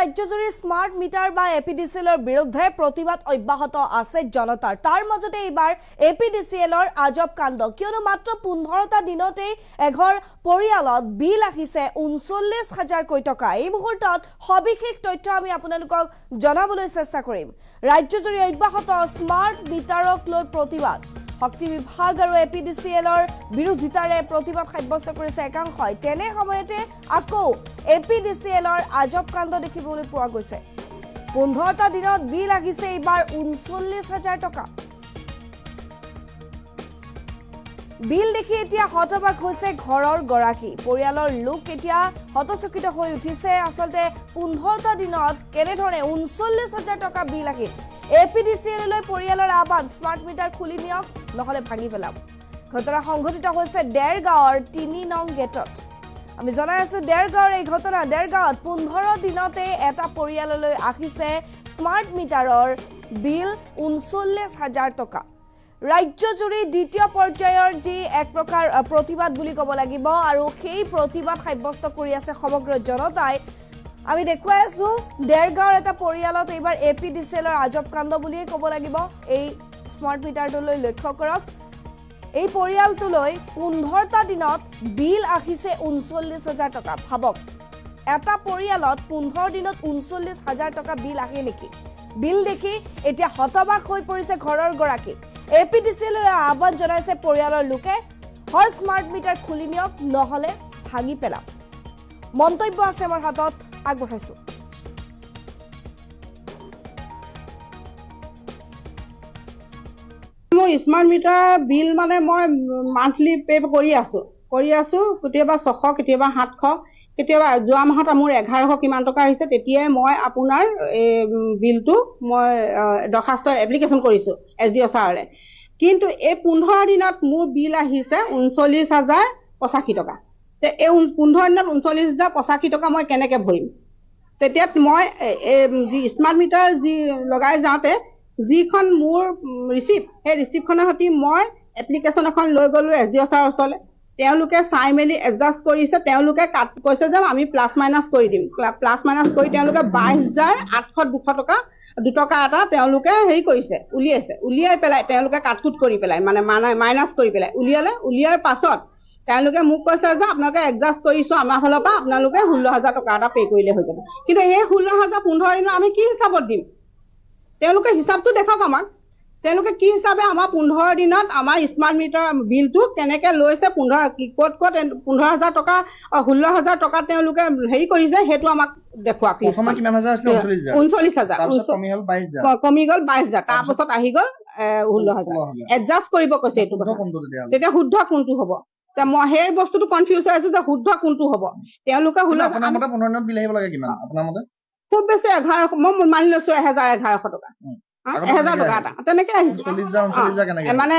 ৰাজ্যজুৰি smart meter বা এপিডিচিএলৰ বিৰুদ্ধে প্ৰতিবাদ অব্যাহত আছে জনতাৰ। তাৰ মাজতে এইবাৰ এপিডিচিএলৰ আজব কাণ্ড, কিয়নো মাত্ৰ 15টা দিনতেই এঘৰ পৰিয়ালত বিল আহিছে 39,000 টকা। এই মুহূৰ্তত সবিশেষ তথ্য আমি আপোনালোকক জনাবলৈ চেষ্টা কৰিম। ৰাজ্যজুৰি অব্যাহত স্মাৰ্ট মিটাৰক লৈ প্ৰতিবাদ। শক্তি বিভাগ আৰু এপিডিচিএলৰ বিৰোধিতাৰে প্ৰতিবাদ সাব্যস্ত কৰিছে একাংশই। তেনে সময়তে আকৌ এপিডিচিএলৰ আজব কাণ্ড দেখিবলৈ পোৱা গৈছে। 15টা দিনত বিল আহিছে এইবাৰ 39,000 টকা। বিল দেখি এতিয়া হতবাক হৈছে ঘৰৰ গৰাকী। পৰিয়ালৰ লোক এতিয়া হতচকিত হৈ উঠিছে। আচলতে 15টা দিনত কেনেধৰণে 39,000 টকা বিল আহিল। এপিডিচিএললৈ পৰিয়ালৰ আহ্বান, স্মাৰ্ট মিটাৰ খুলি নিয়ক, নহলে ভাঙি পেলাওক। ঘটনা সংঘটিত হৈছে দেৰগাঁৱৰ 3 নং গেটত। আমি জনাই আছো দেৰগাঁৱৰ এই ঘটনা। দেৰগাঁৱত 15 দিনতে এটা পৰিয়াললৈ আহিছে স্মাৰ্ট মিটাৰৰ বিল 39,000 টকা। ৰাজ্যজুৰি দ্বিতীয় পৰ্যায়ৰ যি এক প্ৰকাৰ প্ৰতিবাদ বুলি ক'ব লাগিব, আৰু সেই প্ৰতিবাদ সাব্যস্ত কৰি আছে সমগ্ৰ জনতাই। আমি দেখুৱাই আছো দেৰগাঁৱৰ এটা পৰিয়ালত এইবাৰ এপিডিচিএলৰ আজব কাণ্ড বুলিয়ে ক'ব লাগিব। এই স্মাৰ্ট মিটাৰটোলৈ লক্ষ্য কৰক। এই পৰিয়ালটোলৈ 15টা দিনত বিল আহিছে 39,000 টকা। ভাবক, এটা পৰিয়ালত 15 দিনত 39,000 টকা বিল আহে নেকি? বিল দেখি এতিয়া হতবাক হৈ পৰিছে ঘৰৰ গৰাকী। এপিডিচিএলৈ আহ্বান জনাইছে পৰিয়ালৰ লোকে, হয় স্মাৰ্ট মিটাৰ খুলি নিয়ক, নহলে ভাঙি পেলাওক। মন্তব্য আছে আমাৰ হাতত, আগবঢ়াইছো। মোৰ স্মাৰ্ট মিটাৰ বিল মানে মই মান্থলি পে কৰি আছো কেতিয়াবা 600, কেতিয়াবা 700, কেতিয়াবা যোৱা মাহত মোৰ 1100 কিমান টকা আহিছে। তেতিয়াই মই আপোনাৰ বিলটো মই দৰখাস্ত এপ্লিকেশ্যন কৰিছো SDO ছাৰলৈ। কিন্তু এই 15 দিনত মোৰ বিল আহিছে 39,085 টকা। এই 15 দিনত 39,085 টকা মই কেনেকে ভৰিম? তেতিয়া মই যি স্মাৰ্ট মিটাৰ যি লগাই যাওঁতে যিখন মোৰ ৰিচিপ্ট, সেই ৰিচিপ্টখনৰ সৈতে মই এপ্লিকেশ্যন এখন লৈ গ'লো SDO ছাৰৰ ওচৰলৈ। তেওঁলোকে চাই মেলি এডজাষ্ট কৰিছে। তেওঁলোকে কৈছে যে আমি প্লাছ মাইনাছ কৰি দিম। প্লাছ মাইনাছ কৰি তেওঁলোকে 22,800 2 এটা তেওঁলোকে হেৰি কৰিছে, উলিয়াই পেলাই তেওঁলোকে কাটকুট কৰি পেলাই মানে মাইনাছ কৰি পেলাই উলিয়াৰ পাছত তেওঁলোকে মোক কৈছে যে আপোনালোকে এডজাষ্ট কৰিছো আমাৰ ফালৰ পৰা, আপোনালোকে 16,000 টকা এটা পে' কৰিলে হৈ যাব। কিন্তু এই 16,000 15 দিনত আমি কি হিচাপত দিম? তেওঁলোকে হিচাপটো দেখাওক আমাক। তেওঁলোকে কি হিচাপে আমাৰ 15 দিনত আমাৰ স্মাৰ্ট মিটাৰ বিলটো কেনেকে লৈছে, ক'ত 15,000 টকা 16,000 টকা তেওঁলোকে হেৰি কৰিছে, সেইটো আমাক দেখুৱাওক। 39,000 কমি গ'ল 22,000, তাৰপাছত আহি গ'ল 16,000। এডজাষ্ট কৰিব কৈছে। এইটো তেতিয়া শুদ্ধ কোনটো হ'ব? মই সেই বস্তুটো কনফিউজ হৈ আছো যে শুদ্ধ কোনটো হ'ব। তেওঁলোকে 16,000 খুব বেছি 1100, মই মানি লৈছো 1,100 টকা, 1,000 টকা এটা তেনেকে আহিছে। মানে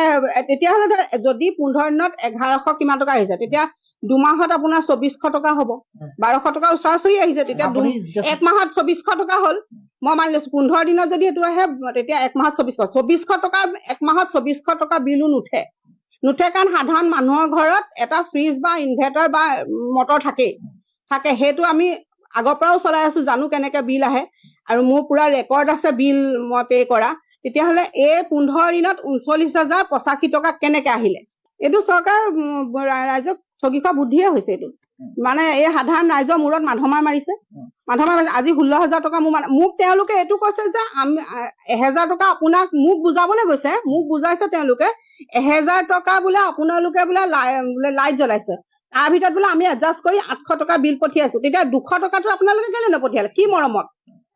তেতিয়াহ'লে যদি 15 দিনত 1,100 কিমান টকা আহিছে, তেতিয়া 2 মাহত আপোনাৰ 2,400 টকা হ'ব। 1,200 টকা ওচৰা-ওচৰি আহিছে। তেতিয়া 1 মাহত 2,400 টকা হ'ল। মই মানি লৈছো 15 দিনত যদি সেইটো আহে, তেতিয়া 1 মাহত 2,400 টকা 1 মাহত 2,400 টকা বিলো নুঠে। কাৰণ সাধাৰণ মানুহৰ ঘৰত এটা ফ্ৰিজ বা ইনভাৰ্টাৰ বা মটৰ থাকে। সেইটো আমি আগৰ পৰাও চলাই আছো, জানো কেনেকে বিল আহে, আৰু মোৰ পুৰা ৰেকৰ্ড আছে বিল মই পে' কৰা। তেতিয়াহ'লে এই 15 দিনত 39,085 টকা কেনেকে আহিলে? এইটো চৰকাৰ ৰাইজক ঠগি খোৱা বুদ্ধিয়ে হৈছে। এইটো মানে এই সাধাৰণ ৰাইজৰ মূৰত মাধমাৰ মাৰিছে। আজি 16,000 টকা মোক তেওঁলোকে এইটো কৈছে যে 1,000 টকা আপোনাক মোক বুজাবলৈ গৈছে। মোক বুজাইছে তেওঁলোকে 1,000 টকা বোলে আপোনালোকে বোলে লাইট জ্বলাইছে, তাৰ ভিতৰত বোলে আমি এডজাষ্ট কৰি 800 টকা বিল পঠিয়াইছো। তেতিয়া 200 টকাটো আপোনালোকে কেলে নপঠিয়ালে? কি মৰমত?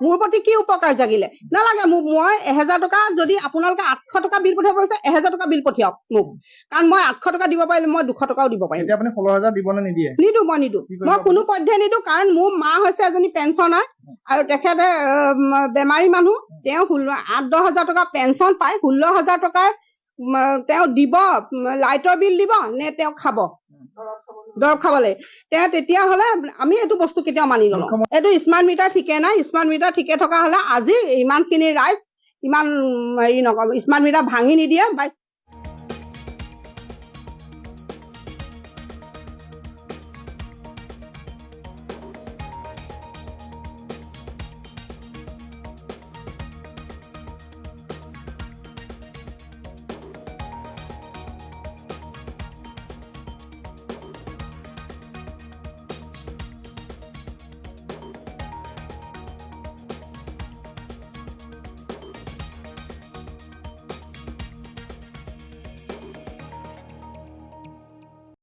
মোৰ প্ৰতি কি উপকাৰ জাগিলে? নালাগে মোক, মই 1,000 টকা যদি আপোনালোকে 800 টকা বিল পঠিয়াব পাৰিছে, 1,000 টকা বিল পঠিয়াওক মোক। কাৰণ মই 800 টকা দিব পাৰিলে মই 200 টকাও দিব পাৰিম। আপুনি 16,000 দিব নে নিদিয়ে? নিদো, মই কোনো পধ্যে নিদো। কাৰণ মোৰ মা হৈছে এজনী পেঞ্চনাৰ, আৰু তেখেতে বেমাৰী মানুহ। তেওঁ 8-10,000 টকা পেঞ্চন পায়। 16,000 টকাৰ তেওঁ দিব, লাইটৰ বিল দিব নে তেওঁ খাব, দৰৱ খাবলৈ? তেতিয়াহ'লে আমি এইটো বস্তু কেতিয়াও মানি নলওঁ। এইটো স্মাৰ্ট মিটাৰ ঠিকে নাই। স্মাৰ্ট মিটাৰ ঠিকে থকা হ'লে আজি ইমানখিনি ৰাইজ ইমান হেৰি নকৰোঁ। স্মাৰ্ট মিটাৰ ভাঙি নিদিয়ে।